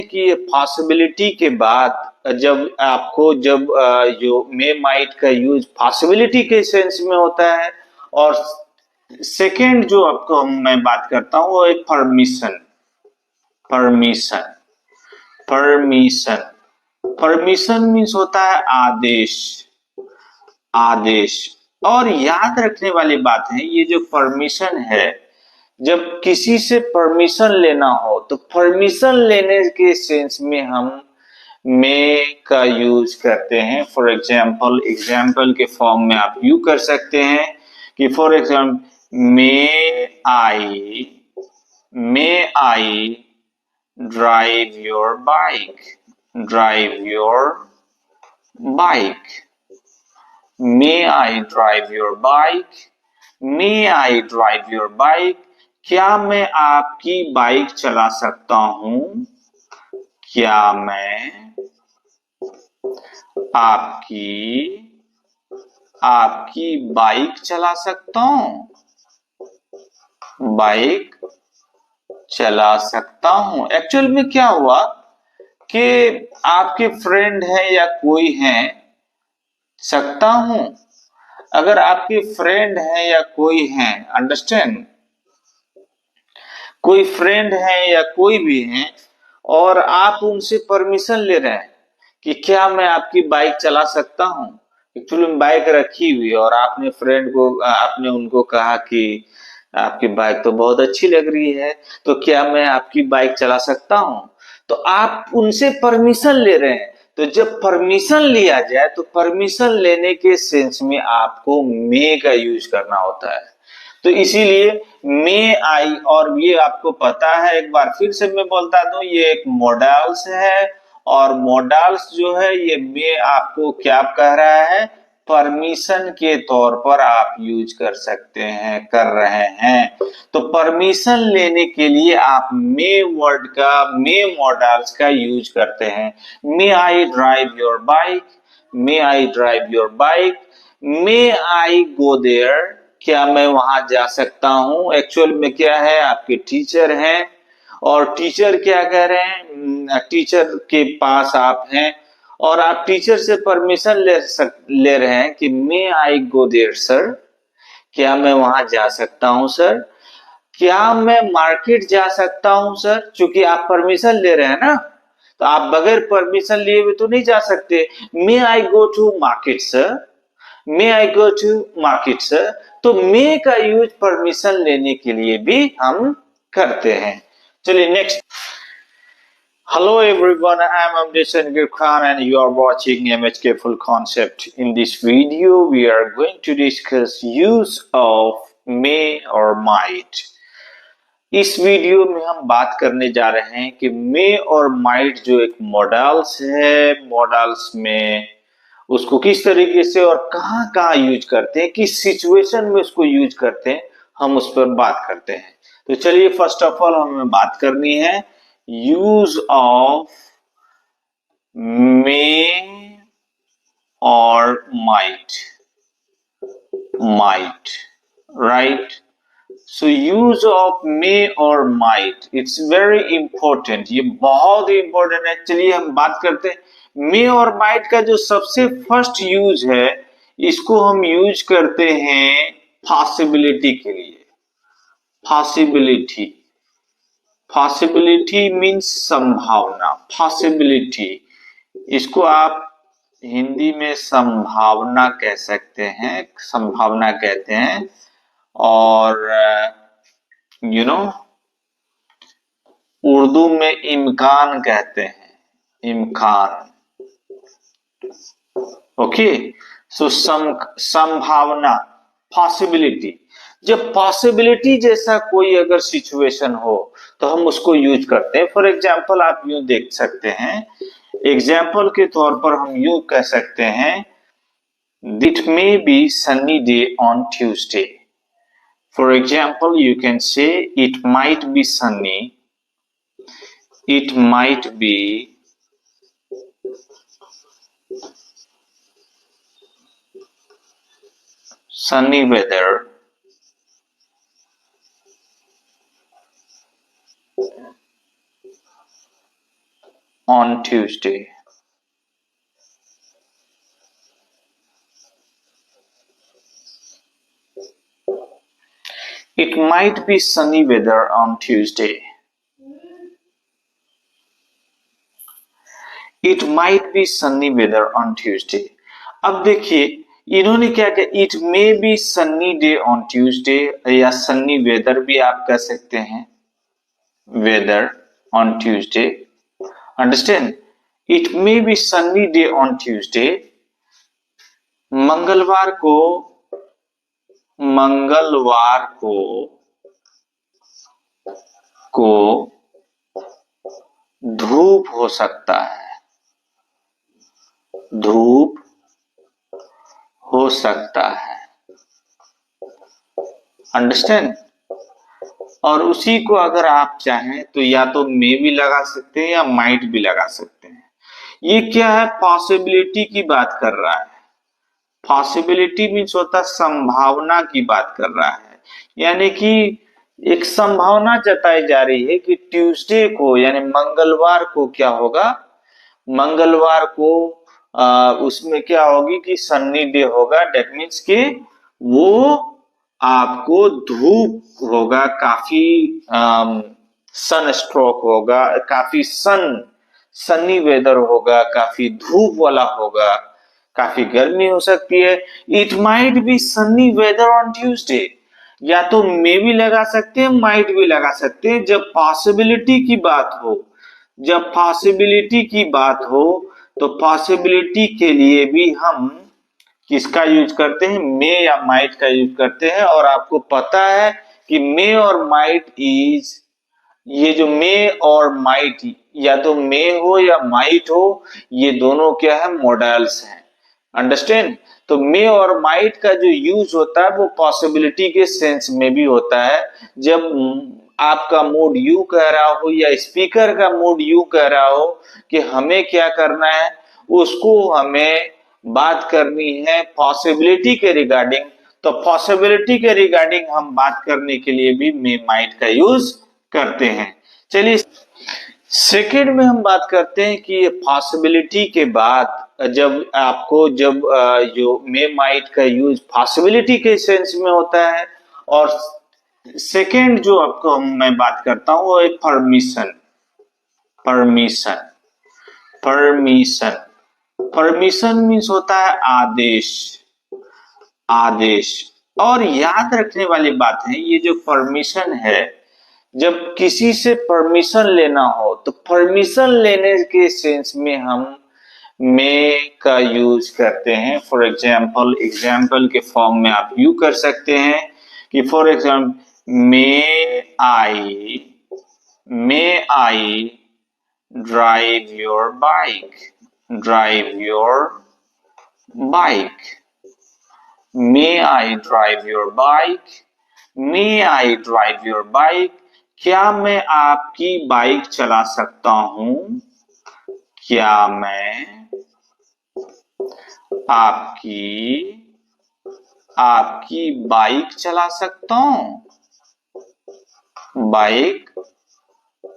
कि ये पॉसिबिलिटी के बाद जो मे माइट का यूज पॉसिबिलिटी के सेंस में होता है, और सेकेंड जो आपको मैं बात करता हूं वो एक permission. Permission permission permission means होता है आदेश। आदेश। और याद रखने वाली बात है, ये जो परमिशन है, जब किसी से परमिशन लेना हो तो परमिशन लेने के सेंस में हम मे का यूज करते हैं। फॉर एग्जाम्पल, एग्जाम्पल के फॉर्म में आप यू कर सकते हैं कि for example may I drive your bike. Drive your bike. May I drive your bike. May I drive your bike. क्या मैं आपकी बाइक चला सकता हूं? क्या मैं आपकी बाइक चला सकता हूं? बाइक चला सकता हूं। एक्चुअल में क्या हुआ कि आपके फ्रेंड है या कोई है, सकता हूं, अगर आपके फ्रेंड है या कोई है, अंडरस्टैंड, कोई फ्रेंड है या कोई भी है और आप उनसे परमिशन ले रहे हैं कि क्या मैं आपकी बाइक चला सकता हूं। एक्चुअली बाइक रखी हुई और आपने उनको कहा कि आपकी बाइक तो बहुत अच्छी लग रही है, तो क्या मैं आपकी बाइक चला सकता हूं। तो आप उनसे परमिशन ले रहे हैं। तो जब परमिशन लिया जाए तो परमिशन लेने के सेंस में आपको मे का यूज करना होता है। तो इसीलिए मे आई, और ये आपको पता है, एक बार फिर से मैं बोलता दूं, ये एक मॉडल्स है, और मॉडल्स जो है ये मे आपको क्या कह रहा है, परमिशन के तौर पर आप यूज कर सकते हैं, कर रहे हैं। तो परमिशन लेने के लिए आप मे वर्ड का, मे मॉडल्स का यूज करते हैं। May I drive your bike. May I drive your bike. May I go there. क्या मैं वहां जा सकता हूं। एक्चुअल में क्या है, आपके टीचर हैं और टीचर क्या कह रहे हैं, टीचर के पास आप हैं और आप टीचर से परमिशन ले रहे हैं कि मे आई गो देयर सर। क्या मैं वहां जा सकता हूं सर। क्या मैं मार्केट जा सकता हूं सर। चूंकि आप परमिशन ले रहे हैं ना, तो आप बगैर परमिशन लिए हुए तो नहीं जा सकते। May I go to market sir. May I go to market sir. तो मे का यूज परमिशन लेने के लिए भी हम करते हैं। चलिए next. Hello everyone, I am Amdesh Khan and you are watching MHK Full Concept. In this video, we are going to discuss use of may or might. इस वीडियो में हम बात करने जा रहे हैं कि मे और माइट जो एक मॉडल्स है, मॉडल्स में उसको किस तरीके से और कहां कहां यूज करते हैं, किस सिचुएशन में उसको यूज करते हैं, हम उस पर बात करते हैं। तो चलिए फर्स्ट ऑफ ऑल हमें बात करनी है यूज ऑफ मे और might. Might, right. So use of May और माइट, इट्स वेरी इंपॉर्टेंट, ये बहुत ही इंपॉर्टेंट है। चलिए हम बात करते हैं मे और माइट का। जो सबसे फर्स्ट यूज है, इसको हम यूज करते हैं पॉसिबिलिटी के लिए। पॉसिबिलिटी, पॉसिबिलिटी मीन्स संभावना। पॉसिबिलिटी, इसको आप हिंदी में संभावना कह सकते हैं, संभावना कहते हैं। और उर्दू में इम्कान कहते हैं, इम्कान। ओके, सो संभावना, पॉसिबिलिटी। जब पॉसिबिलिटी जैसा कोई अगर सिचुएशन हो तो हम उसको यूज करते हैं। फॉर एग्जाम्पल आप यूं देख सकते हैं, एग्जाम्पल के तौर पर हम यूं कह सकते हैं, it may B sunny day on Tuesday. For example, you can say it might be sunny. It might be sunny weather on Tuesday. It might be sunny weather on Tuesday. It might be sunny weather on Tuesday. अब देखिए इन्होंने क्या किया, it may be sunny day on Tuesday, या sunny weather भी आप कह सकते हैं, weather on Tuesday. Understand, it may be sunny day on Tuesday. मंगलवार को धूप हो सकता है, धूप हो सकता है. अंडरस्टैंड. और उसी को अगर आप चाहें तो या तो मे भी लगा सकते हैं या माइट भी लगा सकते हैं. ये क्या है, पॉसिबिलिटी की बात कर रहा है. पॉसिबिलिटी मीन्स होता है संभावना की बात कर रहा है, यानी कि एक संभावना जताई जा रही है कि ट्यूसडे को यानी मंगलवार को क्या होगा, मंगलवार को उसमें क्या होगी कि सन्नी डे होगा. डेट मीन्स कि वो आपको धूप होगा, काफी सन स्ट्रोक होगा, काफी सनी वेदर होगा, काफी धूप वाला होगा, काफी गर्मी हो सकती है. It might be sunny weather on Tuesday, या तो मे भी लगा सकते हैं, माइट भी लगा सकते हैं. जब पॉसिबिलिटी की बात हो, जब पॉसिबिलिटी की बात हो तो पॉसिबिलिटी के लिए भी हम किसका यूज करते हैं, मे या माइट का यूज करते हैं. और आपको पता है कि मे और माइट इज, ये जो मे और माइट, या तो मे हो या माइट हो, ये दोनों क्या है, मॉडल्स हैं. अंडरस्टैंड. तो मे और माइट का जो यूज होता है वो पॉसिबिलिटी के सेंस में भी होता है. जब आपका मूड यू कह रहा हो या स्पीकर का मूड यू कह रहा हो कि हमें क्या करना है, उसको हमें बात करनी है पॉसिबिलिटी के रिगार्डिंग, तो पॉसिबिलिटी के रिगार्डिंग हम बात करने के लिए भी मे माइट का यूज करते हैं. चलिए सेकेंड में हम बात करते हैं कि पॉसिबिलिटी के बाद जब आपको जो मे माइट का यूज पॉसिबिलिटी के सेंस में होता है, और सेकेंड जो आपको मैं बात करता हूं वो है permission. Permission permission permission means होता है आदेश. आदेश. और याद रखने वाली बात है, ये जो परमिशन है, जब किसी से परमिशन लेना हो तो परमिशन लेने के सेंस में हम मे का यूज करते हैं. फॉर एग्जाम्पल के फॉर्म में आप यू कर सकते हैं कि for example may I drive your bike. Drive your bike. May I drive your bike. May I drive your bike. क्या मैं आपकी बाइक चला सकता हूं? क्या मैं आपकी बाइक चला सकता हूं? बाइक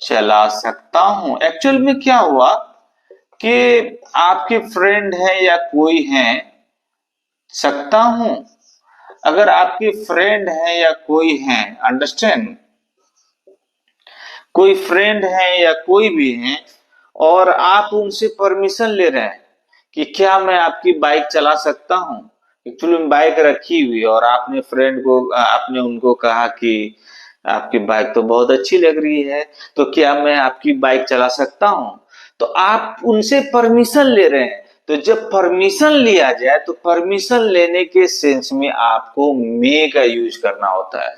चला सकता हूं. एक्चुअल में क्या हुआ कि आपके फ्रेंड है या कोई है, सकता हूं, अगर आपके फ्रेंड है या कोई है, अंडरस्टैंड, कोई फ्रेंड है या कोई भी है और आप उनसे परमिशन ले रहे हैं कि क्या मैं आपकी बाइक चला सकता हूं. एक्चुअली बाइक रखी हुई और आपने फ्रेंड को, आपने उनको कहा कि आपकी बाइक तो बहुत अच्छी लग रही है, तो क्या मैं आपकी बाइक चला सकता हूं. तो आप उनसे परमिशन ले रहे हैं. तो जब परमिशन लिया जाए तो परमिशन लेने के सेंस में आपको मे का यूज करना होता है.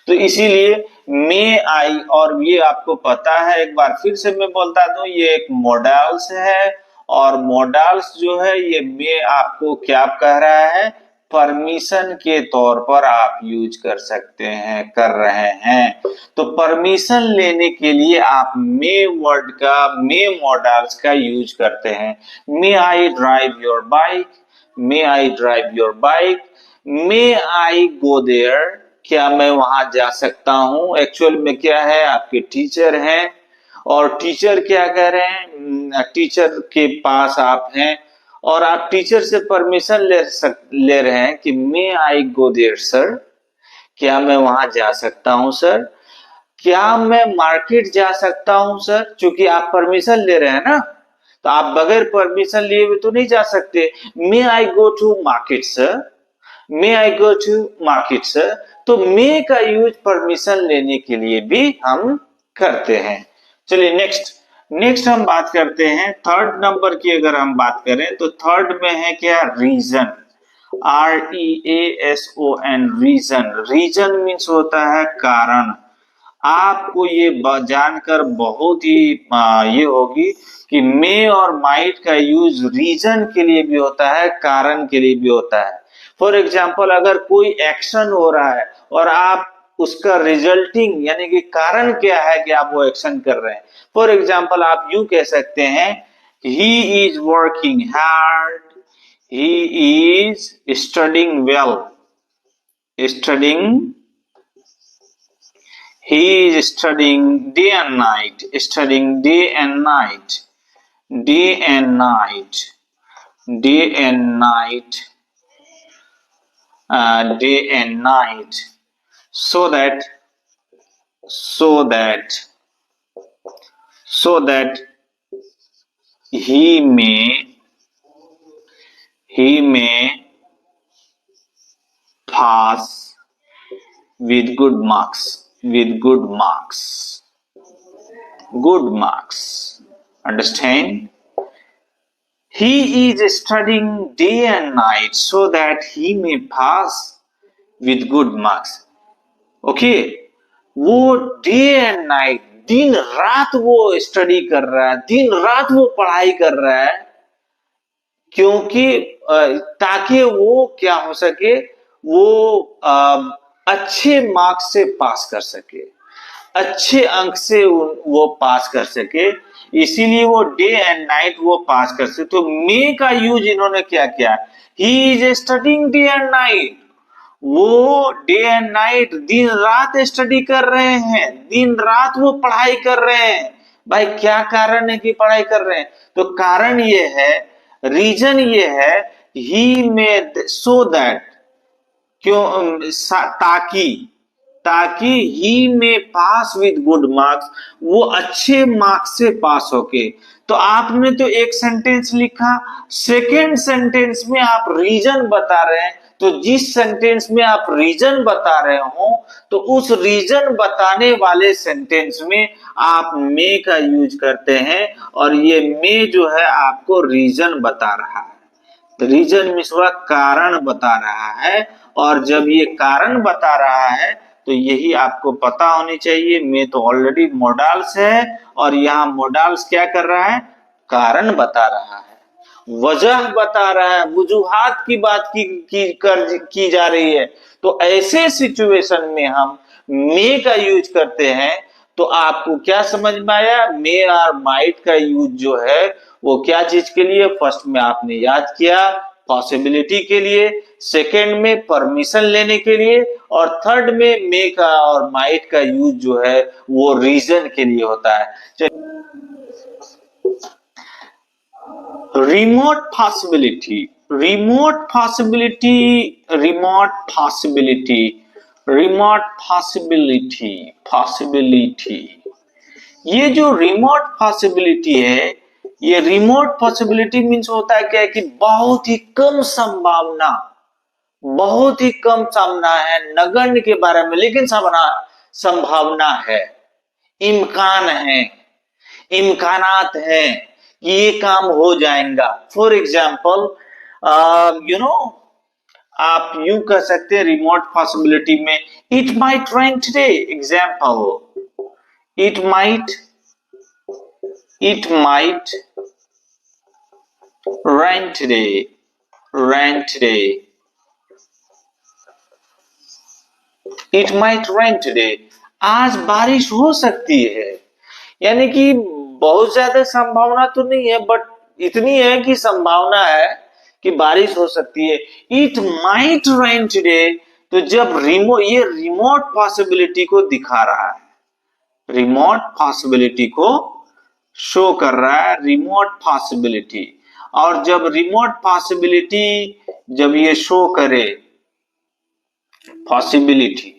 तो इसीलिए मे आई, और ये आपको पता है, एक बार फिर से मैं बोलता दूं, ये एक मॉडल्स है, और मॉडल्स जो है ये मे आपको क्या कह रहा है, परमिशन के तौर पर आप यूज कर सकते हैं, कर रहे हैं. तो परमिशन लेने के लिए आप मे वर्ड का, मे मॉडल्स का यूज करते हैं. May I drive your bike. May I drive your bike. May I go there. क्या मैं वहां जा सकता हूं. एक्चुअल में क्या है, आपके टीचर हैं और टीचर क्या कह रहे हैं, टीचर के पास आप हैं और आप टीचर से परमिशन ले रहे हैं कि मे आई गो देयर सर, क्या मैं वहां जा सकता हूं सर, क्या मैं मार्केट जा सकता हूं सर, क्योंकि आप परमिशन ले रहे हैं ना, तो आप बगैर परमिशन लिए हुए तो नहीं जा सकते। May I go to market sir, may I go to market sir, तो मे का यूज परमिशन लेने के लिए भी हम करते हैं। चलिए नेक्स्ट हम बात करते हैं थर्ड नंबर की। अगर हम बात करें तो थर्ड में है क्या, reason, REASON, reason. Reason means होता है कारण। आपको ये जानकर बहुत ही ये होगी कि मे और माइट का यूज रीजन के लिए भी होता है, कारण के लिए भी होता है। फॉर एग्जाम्पल, अगर कोई एक्शन हो रहा है और आप उसका रिजल्टिंग यानी कि कारण क्या है कि आप वो एक्शन कर रहे हैं। फॉर एग्जाम्पल, आप यूं कह सकते हैं, he is working hard, he is studying well, studying, he is studying day and night, studying day and night, day and night, day and night, day and night, so that he may pass with good marks, with good marks, good marks, understand? He is studying day and night so that he may pass with good marks. Okay, वो day and night, दिन रात वो study कर रहा है, दिन रात वो पढ़ाई कर रहा है, क्योंकि ताकि वो क्या हो सके, वो अच्छे मार्क्स से पास कर सके, अच्छे अंक से वो पास कर सके, इसीलिए वो डे एंड नाइट वो पास कर सके। तो मे का यूज इन्होंने क्या किया, he is studying day and night, वो डे एंड नाइट दिन रात स्टडी कर रहे हैं, दिन रात वो पढ़ाई कर रहे हैं। भाई क्या कारण है कि पढ़ाई कर रहे हैं, तो कारण ये है, रीजन ये है, ही में सो दैट, क्यों, ताकि ही में पास विद गुड मार्क्स, वो अच्छे मार्क्स से पास होके। तो आपने तो एक सेंटेंस लिखा, सेकेंड सेंटेंस में आप रीजन बता रहे हैं, तो जिस सेंटेंस में आप रीजन बता रहे हो तो उस रीजन बताने वाले सेंटेंस में आप मे का यूज करते हैं, और ये मे जो है आपको रीजन बता रहा है। रीजन मीन्स वह कारण बता रहा है, और जब ये कारण बता रहा है तो यही आपको पता होनी चाहिए। मे तो ऑलरेडी मोडाल्स है, और यहाँ मोडाल्स क्या कर रहा है, कारण बता रहा है, वजह बता रहा है, वजूहात की बात की जा रही है। तो ऐसे सिचुएशन में हम मे का यूज करते हैं। तो आपको क्या समझ में आया, मे और माइट का यूज जो है वो क्या चीज के लिए, फर्स्ट में आपने याद किया पॉसिबिलिटी के लिए, सेकेंड में परमिशन लेने के लिए, और थर्ड में मे का और माइट का यूज जो है वो रीजन के लिए होता है। Remote possibility, remote possibility, remote possibility, remote possibility, possibility, ये जो रिमोट पॉसिबिलिटी है, ये रिमोट पॉसिबिलिटी मीन्स होता है क्या, कि बहुत ही कम संभावना, बहुत ही कम संभावना है, नगण्य के बारे में, लेकिन संभावना है, इम्कान है, इम्कानात है कि ये काम हो जाएगा। फॉर एग्जाम्पल आप यूं कह सकते हैं रिमोट पॉसिबिलिटी में, it might rain today, example, it might rain today, rain today, it might rain today, आज बारिश हो सकती है। यानी कि बहुत ज्यादा संभावना तो नहीं है, बट इतनी है कि संभावना है कि बारिश हो सकती है। इट माइट रेन टुडे, तो जब ये रिमोट पॉसिबिलिटी को दिखा रहा है, रिमोट पॉसिबिलिटी को शो कर रहा है रिमोट पॉसिबिलिटी। और जब रिमोट पॉसिबिलिटी जब ये शो करे पॉसिबिलिटी,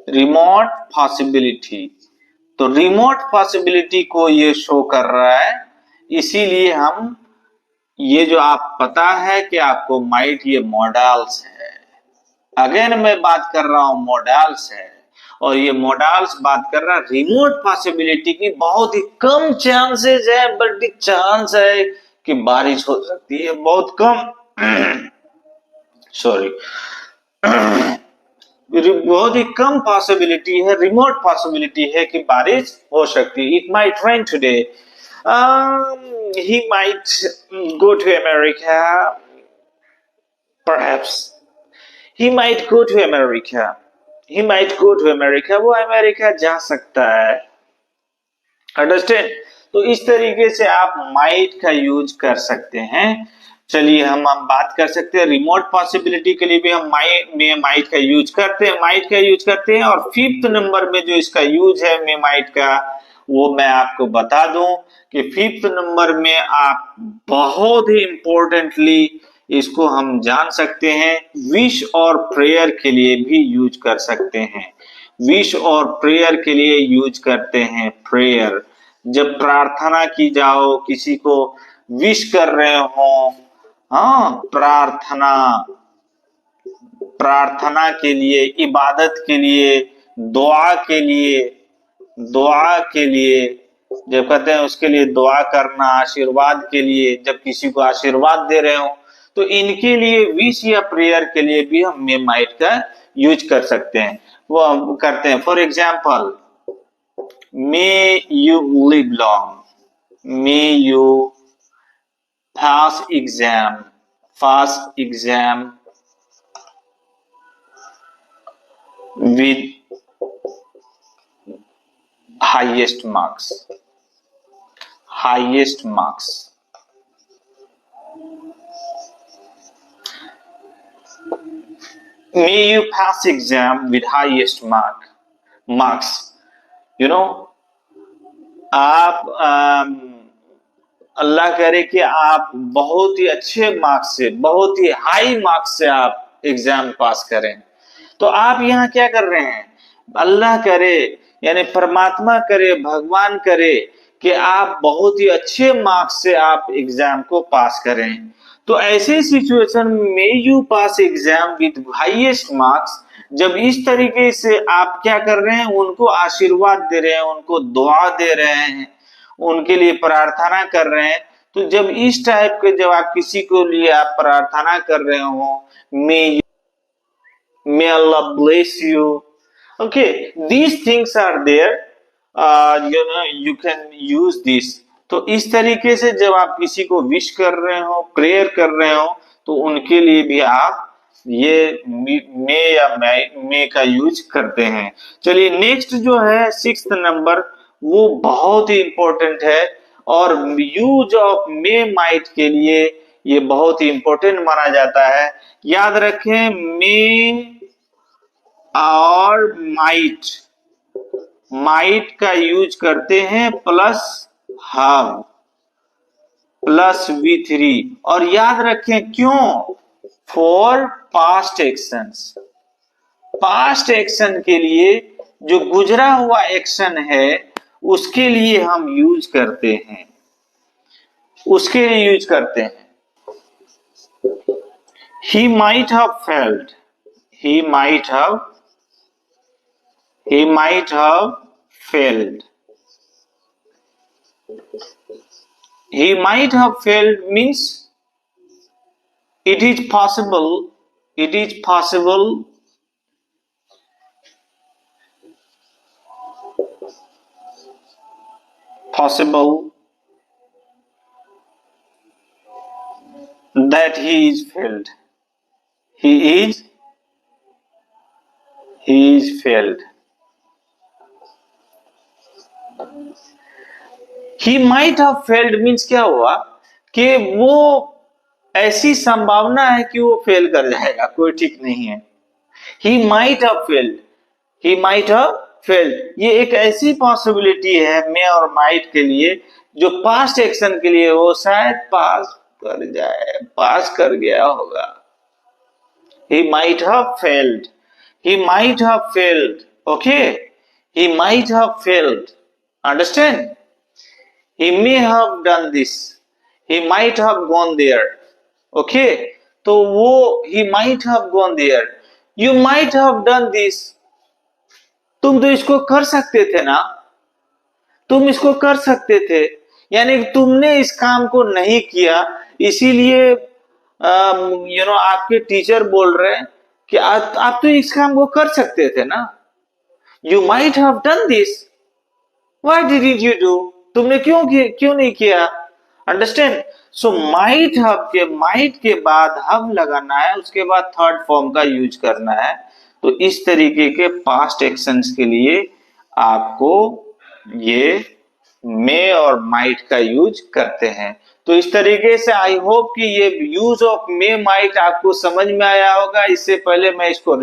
रिमोट पॉसिबिलिटी, तो रिमोट पॉसिबिलिटी को ये शो कर रहा है, इसीलिए हम ये जो आप पता है कि आपको माइट ये मॉडल्स है। अगेन मैं बात कर रहा हूं मॉडल्स है, और ये मॉडल्स बात कर रहा है रिमोट पॉसिबिलिटी की बहुत ही कम चांसेस है, बट चांस है कि बारिश हो सकती है, बहुत कम सॉरी बहुत ही कम पॉसिबिलिटी है, रिमोट पॉसिबिलिटी है कि बारिश हो सकती है। It might rain today, he might go to America, perhaps he might go to America, he might go to America, वो अमेरिका जा सकता है। अंडरस्टैंड? तो इस तरीके से आप माइट का यूज कर सकते हैं। चलिए हम बात कर सकते हैं रिमोट पॉसिबिलिटी के लिए भी हम माइट का यूज करते हैं, और फिफ्थ नंबर में जो इसका यूज है माइट का, वो मैं आपको बता दूं कि फिफ्थ नंबर में आप बहुत ही इंपॉर्टेंटली इसको हम जान सकते हैं, विश और प्रेयर के लिए भी यूज कर सकते हैं। विश और प्रेयर के लिए यूज करते हैं। प्रेयर, जब प्रार्थना की जाओ, किसी को विश कर रहे हो, हाँ, प्रार्थना के लिए, इबादत के लिए, दुआ के लिए, जब कहते हैं उसके लिए दुआ करना, आशीर्वाद के लिए, जब किसी को आशीर्वाद दे रहे हो, तो इनके लिए विश या प्रेयर के लिए भी हम मे माइट का यूज कर सकते हैं। वो हम करते हैं। For example, may you live long, may you pass exam with highest marks, may you pass exam with highest marks, you know, आप अल्लाह करे कि आप बहुत ही अच्छे मार्क्स से, बहुत ही हाई मार्क्स से आप एग्जाम पास करें। तो आप यहाँ क्या कर रहे हैं? अल्लाह करे, यानी परमात्मा करे, भगवान करे कि आप बहुत ही अच्छे मार्क्स से आप एग्जाम को पास करें। तो ऐसे सिचुएशन में you pass exam with highest marks, जब इस तरीके से आप क्या कर रहे हैं, उनको आशीर्वाद दे रहे हैं, उनको दुआ दे रहे हैं, उनके लिए प्रार्थना कर रहे हैं, तो जब इस टाइप के, जब आप किसी को लिए आप प्रार्थना कर रहे हो, may Allah bless you, okay, these things are there, you can use this। तो इस तरीके से जब आप किसी को विश कर रहे हो, प्रेयर कर रहे हो, तो उनके लिए भी आप ये मे या मे का यूज करते हैं। चलिए नेक्स्ट जो है सिक्स्थ नंबर, वो बहुत ही इंपॉर्टेंट है, और यूज ऑफ मे माइट के लिए ये बहुत ही इंपॉर्टेंट माना जाता है। याद रखें, मे और माइट का यूज करते हैं प्लस हैव, प्लस V3, और याद रखें क्यों? For past actions, past action के लिए, जो गुजरा हुआ एक्शन है उसके लिए हम यूज करते हैं, उसके लिए यूज करते हैं। He might have failed, he might have failed, he might have failed means it is possible that he is failed, he is failed। He might have failed means क्या हुआ कि वो ऐसी संभावना है कि वो फेल कर जाएगा, कोई ठीक नहीं है। He might have failed, ये एक ऐसी पॉसिबिलिटी है मे और माइट के लिए, जो पास्ट एक्शन के लिए वो शायद पास कर गया होगा। He might have failed. He might have failed. Okay? He might have failed. Understand? He may have done this. He might have gone there. Okay? तो वो he might have gone there. You might have done this. तुम तो इसको कर सकते थे ना, तुम इसको कर सकते थे, यानी तुमने इस काम को नहीं किया, इसीलिए आपके टीचर बोल रहे हैं कि आप तो इस काम को कर सकते थे ना। You might have done this, why didn't you do, तुमने क्यों नहीं किया। अंडरस्टैंड। सो माइट के बाद हम लगाना है, उसके बाद थर्ड फॉर्म का यूज करना है। तो इस तरीके के पास्ट एक्शंस के लिए आपको ये मे और माइट का यूज करते हैं। तो इस तरीके से आई होप कि ये यूज ऑफ मे माइट आपको समझ में आया होगा। इससे पहले मैं इसको